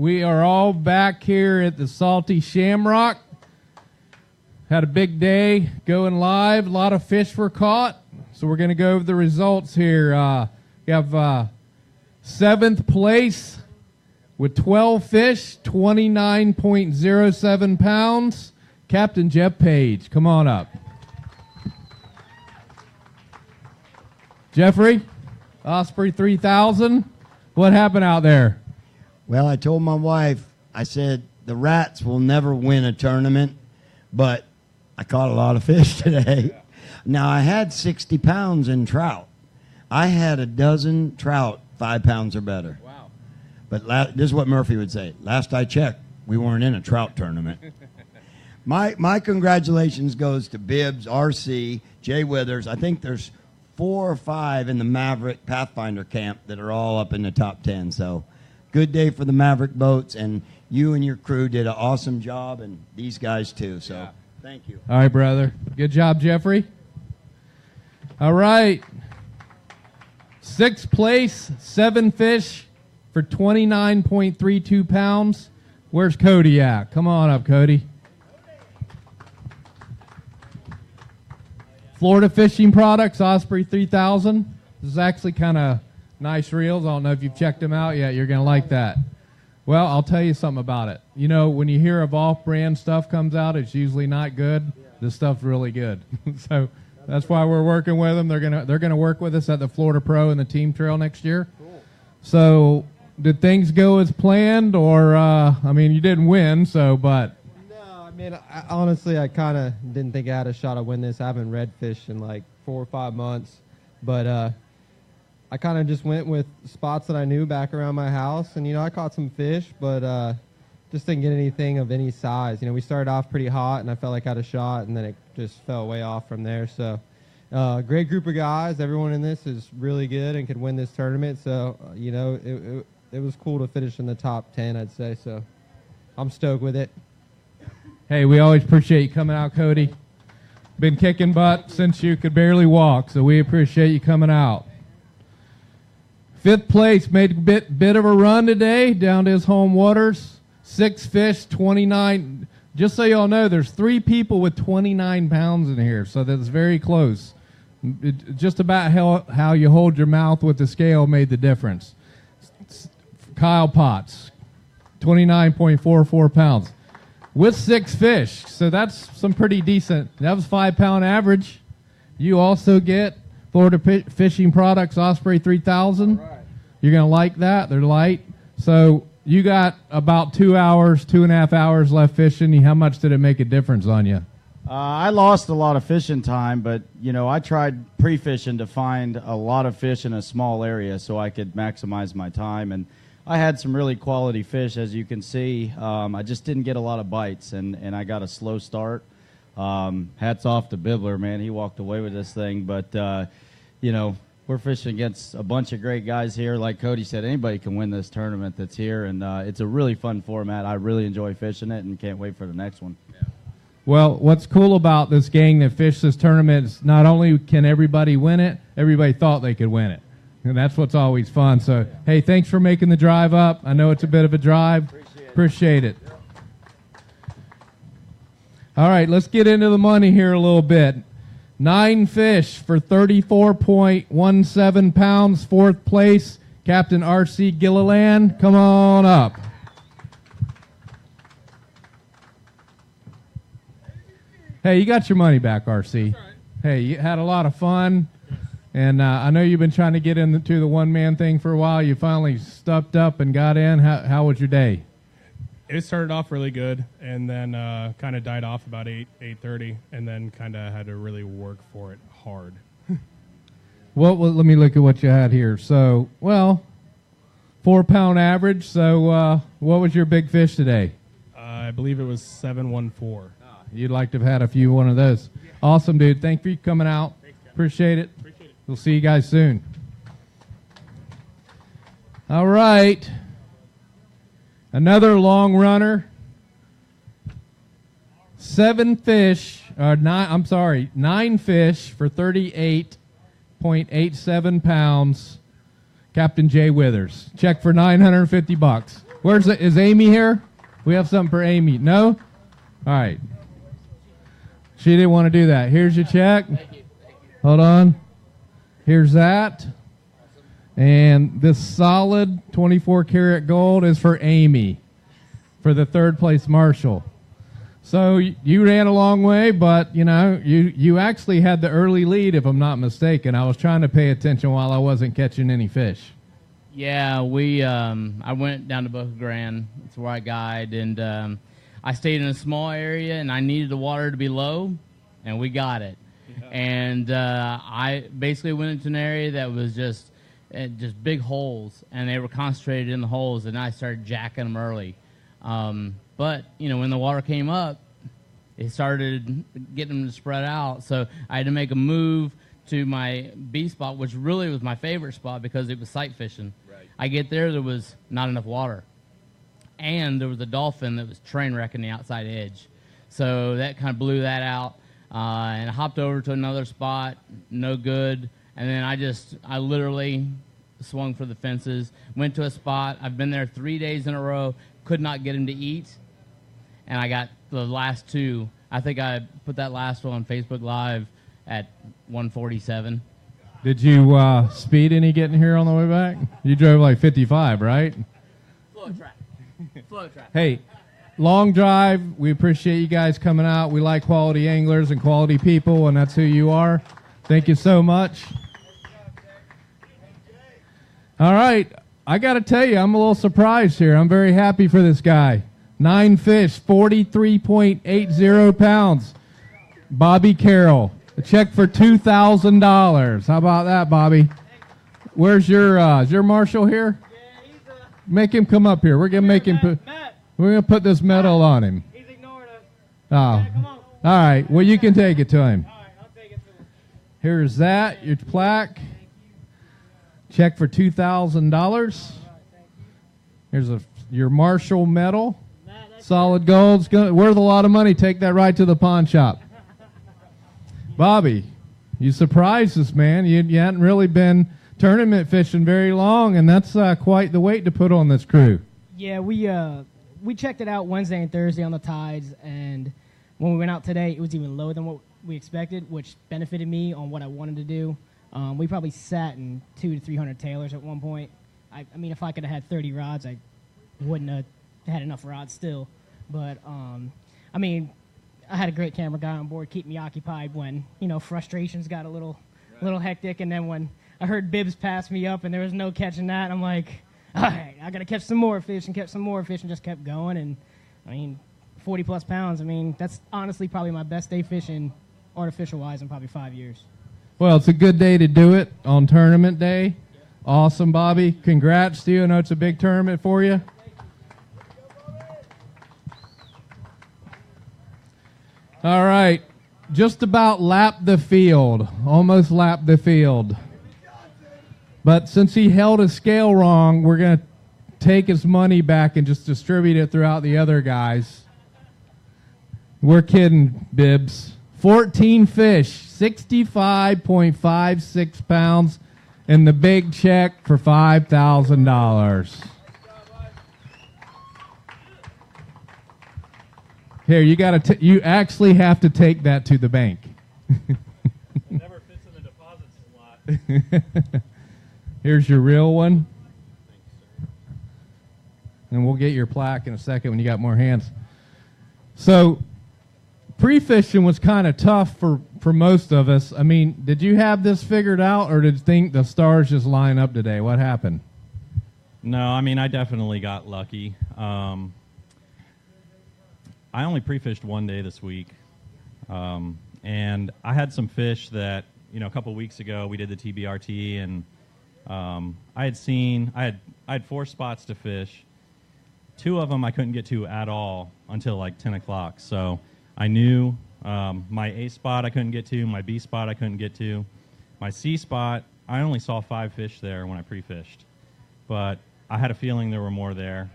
We are all back here at the Salty Shamrock. Had a big day going live. A lot of fish were caught. So we're going to go over the results here. We have 7th place with 12 fish, 29.07 pounds. Captain Jeff Page, come on up. Jeffrey, Osprey 3000. What happened out there? Well, I told my wife, I said, the Rats will never win a tournament, but I caught a lot of fish today. Yeah. Now, I had 60 pounds in trout. I had a dozen trout 5 pounds or better. Wow. But this is what Murphy would say. Last I checked, we weren't in a trout tournament. My congratulations goes to Bibbs, RC, Jay Withers. I think there's 4 or 5 in the Maverick Pathfinder camp that are all up in the top 10. So good day for the Maverick boats, and you and your crew did an awesome job, and these guys too. So yeah. Thank you. All right, brother. Good job, Jeffrey. All right. 6th place, 7 fish for 29.32 pounds. Where's Cody at? Come on up, Cody. Florida Fishing Products, Osprey 3000. This is actually kind of nice reels. I don't know if you've checked them out yet. You're going to like that. Well, I'll tell you something about it. You know, when you hear of off-brand stuff comes out, it's usually not good. This stuff's really good. So that's why we're working with them. They're gonna work with us at the Florida Pro and the Team Trail next year. Cool. So did things go as planned, or I mean, you didn't win, so but. I mean, honestly, I kind of didn't think I had a shot to win this. I haven't redfished in like 4 or 5 months, but I kind of just went with spots that I knew back around my house, and I caught some fish, but just didn't get anything of any size. We started off pretty hot, and I felt like I had a shot, and then it just fell way off from there. So, great group of guys. Everyone in this is really good and could win this tournament. So, it was cool to finish in the top 10, I'd say. So, I'm stoked with it. Hey, we always appreciate you coming out, Cody. Been kicking butt since you could barely walk, so we appreciate you coming out. 5th place, made a bit of a run today down to his home waters. 6 fish, 29. Just so y'all know, there's 3 people with 29 pounds in here, so that's very close. Just about how you hold your mouth with the scale made the difference. Kyle Potts, 29.44 pounds. With 6 fish, so that's some pretty decent. That was 5 pound average. You also get Florida Fishing Products Osprey 3000. Right. You're going to like that. They're light. So you got about 2.5 hours left fishing. How much did it make a difference on you? I lost a lot of fishing time, but, I tried pre-fishing to find a lot of fish in a small area so I could maximize my time. And I had some really quality fish, as you can see. I just didn't get a lot of bites, and I got a slow start. Hats off to Bibbler, man. He walked away with this thing. But, we're fishing against a bunch of great guys here. Like Cody said, anybody can win this tournament that's here, and it's a really fun format. I really enjoy fishing it and can't wait for the next one. Yeah. Well, what's cool about this gang that fished this tournament is not only can everybody win it, everybody thought they could win it. And that's what's always fun. So, hey, thanks for making the drive up. I know it's a bit of a drive. Appreciate it. All right, let's get into the money here a little bit. 9 fish for 34.17 pounds. 4th place, Captain R.C. Gilliland. Come on up. Hey, you got your money back, R.C. Right. Hey, you had a lot of fun. And I know you've been trying to get into the one-man thing for a while. You finally stepped up and got in. How was your day? It started off really good, and then kind of died off about 8:30, and then kind of had to really work for it hard. Well, let me look at what you had here. So, 4 pound average. So, what was your big fish today? I believe it was 714. You'd like to have had a few one of those. Awesome, dude. Thank you for coming out. Appreciate it. We'll see you guys soon. All right. Another long runner. 9 fish for 38.87 pounds. Captain Jay Withers. Check for $950. Is Amy here? We have something for Amy. No? All right. She didn't want to do that. Here's your check. Hold on. Here's that. And this solid 24 karat gold is for Amy for the third place marshal. So you ran a long way, but you actually had the early lead, if I'm not mistaken. I was trying to pay attention while I wasn't catching any fish. Yeah, I went down to Boca Grande. That's where I guide, and I stayed in a small area, and I needed the water to be low, and we got it. Yeah. And I basically went into an area that was just big holes, and they were concentrated in the holes, and I started jacking them early. But when the water came up, it started getting them to spread out. So I had to make a move to my B spot, which really was my favorite spot because it was sight fishing. Right. I get there was not enough water. And there was a dolphin that was train wrecking the outside edge. So that kind of blew that out. And I hopped over to another spot, no good. And then I literally swung for the fences, went to a spot. I've been there 3 days in a row, could not get him to eat. And I got the last two. I think I put that last one on Facebook Live at 147. Did you speed any getting here on the way back? You drove like 55, right? Flow track. Flow track. Hey, long drive. We appreciate you guys coming out. We like quality anglers and quality people, and that's who you are. Thank you so much. All right. I got to tell you, I'm a little surprised here. I'm very happy for this guy. 9 fish, 43.80 pounds. Bobby Carroll. A check for $2,000. How about that, Bobby? Where's is your marshal here? Yeah, make him come up here. We're gonna make him put. We're gonna put this medal on him. He's ignoring us. Oh, come on. All right. Well, you can take it to him. All right, I'll take it to him. Here's that. Your plaque. Check for $2,000. Here's your marshal medal. Solid gold's worth a lot of money. Take that right to the pawn shop. Bobby, you surprised us, man. You hadn't really been tournament fishing very long, and that's quite the weight to put on this crew. Yeah, we checked it out Wednesday and Thursday on the tides, and when we went out today, it was even lower than what we expected, which benefited me on what I wanted to do. We probably sat in 200 to 300 tailors at one point. I mean, if I could have had 30 rods, I wouldn't have had enough rods still. But, I mean, I had a great camera guy on board, keep me occupied when, frustrations got a little hectic. And then when I heard Bibbs pass me up and there was no catching that, I'm like, all right, I got to catch some more fish and catch some more fish, and just kept going. And, 40-plus pounds, that's honestly probably my best day fishing artificial-wise in probably 5 years. Well, it's a good day to do it on tournament day. Yep. Awesome, Bobby. Congrats to you. I know it's a big tournament for you. All right. Just about lapped the field. Almost lapped the field. But since he held his scale wrong, we're going to take his money back and just distribute it throughout the other guys. We're kidding, Bibbs. 14 fish, 65.56 pounds, and the big check for $5,000. Here, you actually have to take that to the bank. Never fits in the deposit slot. Here's your real one. And we'll get your plaque in a second when you got more hands. So, pre-fishing was kind of tough for most of us. Did you have this figured out, or did you think the stars just line up today? What happened? No, I definitely got lucky. I only pre-fished one day this week, and I had some fish that, a couple weeks ago we did the TBRT, and I had 4 spots to fish. 2 of them I couldn't get to at all until like 10 o'clock. So I knew my A spot I couldn't get to, my B spot I couldn't get to. My C spot, I only saw 5 fish there when I pre-fished, but I had a feeling there were more there.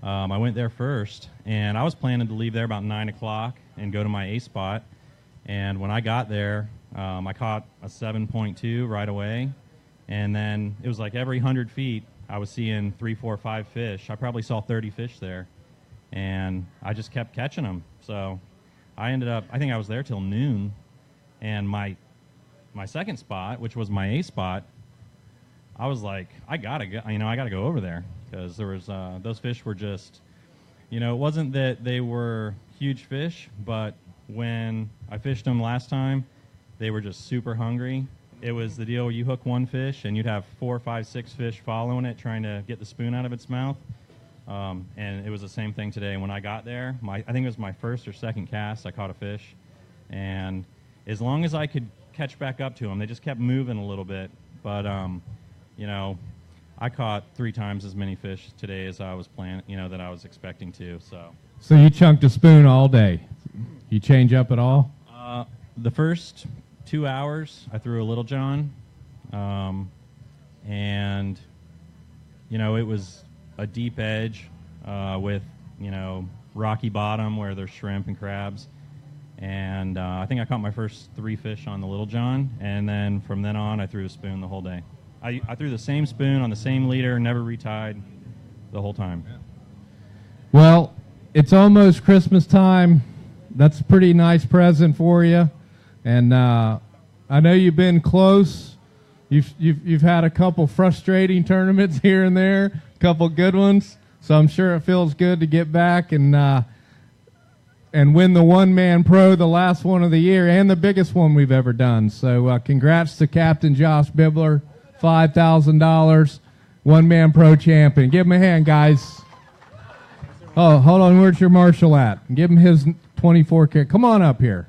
I went there first, and I was planning to leave there about 9 o'clock and go to my A spot. And when I got there, I caught a 7.2 right away. And then it was like every 100 feet, I was seeing 3, 4, 5 fish. I probably saw 30 fish there, and I just kept catching them. So I ended up, I think I was there till noon, and my second spot, which was my A spot, I was like, I gotta go over there, because there was those fish were just, it wasn't that they were huge fish, but when I fished them last time, they were just super hungry. It was the deal where you hook one fish and you'd have 4, 5, 6 fish following it, trying to get the spoon out of its mouth. And it was the same thing today. When I got there, I think it was my first or second cast, I caught a fish. And as long as I could catch back up to them, they just kept moving a little bit. But, I caught 3 times as many fish today as I was that I was expecting to. So you chunked a spoon all day. You change up at all? The first 2 hours, I threw a Little John, and it was a deep edge with rocky bottom where there's shrimp and crabs, and I think I caught my first 3 fish on the Little John, and then from then on I threw a spoon the whole day. I threw the same spoon on the same leader, never retied the whole time. Well, it's almost Christmas time. That's a pretty nice present for you. And I know you've been close. You've had a couple frustrating tournaments here and there, a couple good ones. So I'm sure it feels good to get back and win the one-man pro, the last one of the year, and the biggest one we've ever done. So congrats to Captain Josh Bibler, $5,000, one-man pro champion. Give him a hand, guys. Oh, hold on. Where's your marshal at? Give him his 24 karat. Come on up here.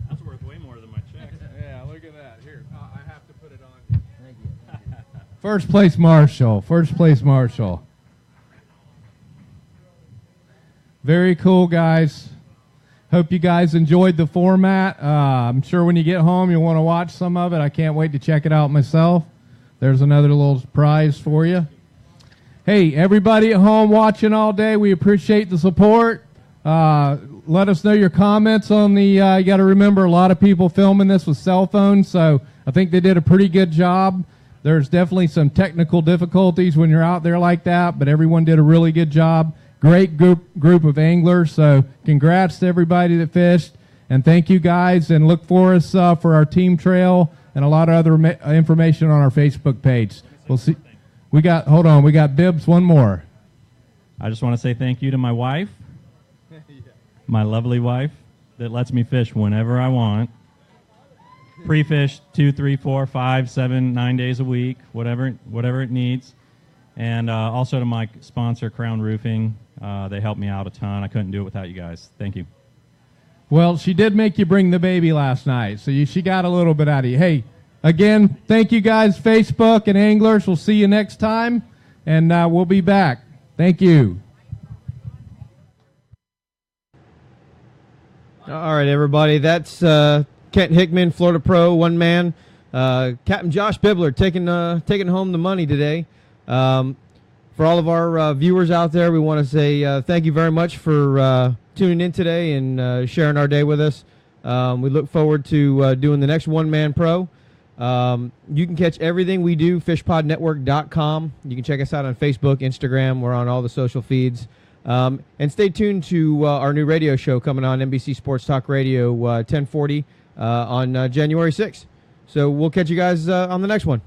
That's worth way more than my check. Yeah, look at that. Here, I have to put it on. Thank you. First place marshal. First place marshal. Very cool, guys. Hope you guys enjoyed the format. I'm sure when you get home you'll want to watch some of it. I can't wait to check it out myself. There's another little prize for you. Hey, everybody at home watching all day, we appreciate the support. Let us know your comments on the, you got to remember a lot of people filming this with cell phones, so I think they did a pretty good job. There's definitely some technical difficulties when you're out there like that, but everyone did a really good job. Great group of anglers, so congrats to everybody that fished, and thank you guys, and look for us for our team trail and a lot of other information on our Facebook page. We'll see. We got Bibbs, one more. I just want to say thank you to my wife, my lovely wife, that lets me fish whenever I want. Pre-fish 2, 3, 4, 5, 7, 9 days a week, whatever it needs. And also to my sponsor, Crown Roofing. They helped me out a ton. I couldn't do it without you guys. Thank you. Well, she did make you bring the baby last night, so she got a little bit out of you. Hey, again, thank you guys, Facebook and anglers. We'll see you next time, and we'll be back. Thank you. All right, everybody. That's Kent Hickman, Florida Pro, one man. Captain Josh Bibler taking home the money today. For all of our viewers out there, we want to say thank you very much for tuning in today and sharing our day with us. We look forward to doing the next one-man pro. You can catch everything we do, fishpodnetwork.com. You can check us out on Facebook, Instagram. We're on all the social feeds. And stay tuned to our new radio show coming on NBC Sports Talk Radio 1040 on January 6th. So we'll catch you guys on the next one.